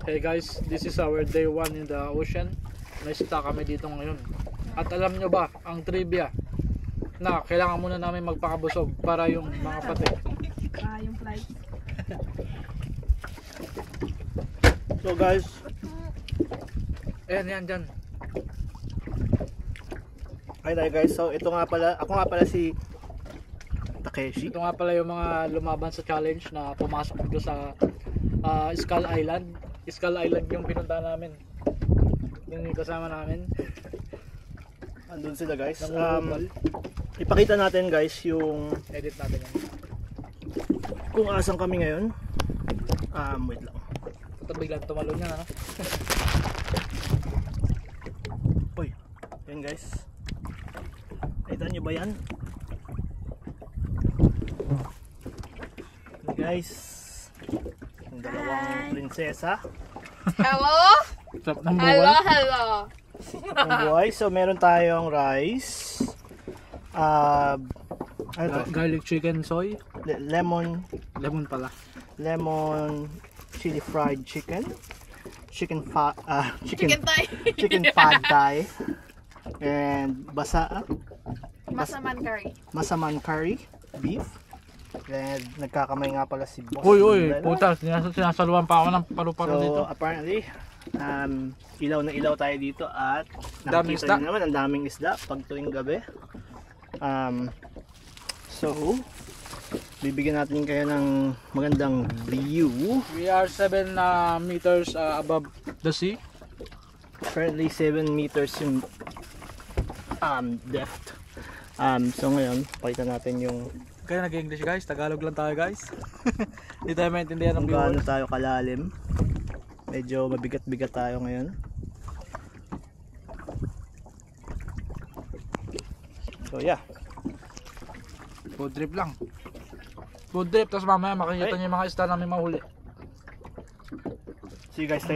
Hey guys, this is our day 1 in the ocean. Naisita kami dito ngayon. At alam nyo ba, ang trivia na kailangan muna namin magpakabusog para yung mga pati. Yung flight. So guys, Ayan, yan, dyan. hi guys. So ito nga pala, ako nga pala si Takeshi. Ito nga pala yung mga lumaban sa challenge na pumasok dito sa Skull Island. Skull Island yung pinunta namin. Yung kasama namin. Andun sila guys. Nangungumbal. Ipakita natin guys yung Edit natin yan. kung asan kami ngayon. Wait lang. Ito biglang tumalon yan, ano? Uy, yan guys. Nakita nyo ba yan? Yan guys. Yung dalawang prinsesa. Hello? Sarap ng Hello, buwan. hello. Yung buhay. So meron tayong rice. Ano to? Garlic chicken soy. Lemon Pala. lemon chili fried chicken. Chicken Chicken thigh. chicken pad thai. And Masaman curry. masaman curry beef. And nagkakamay nga pala si Boss. Uy, Mandela. puta, sinasaluan pa ako ng paru-paro So dito. apparently ilaw na ilaw tayo dito at Daming nakikita isda. niyo naman ang daming isda pag tuwing gabi. So bibigyan natin kayo ng magandang view. We are 7 meters above the sea. Currently 7 meters yung depth. So ngayon pakita natin yung Kaya nag-English guys, Tagalog lang tayo guys. Hindi tayo maintindihan ng kung gaano viewers. tayo kalalim. Medyo mabigat-bigat tayo ngayon. So yeah. Food trip lang. Food trip, tapos mamaya makikita Ay. niyo yung mga isda namin mahuli. See you guys later.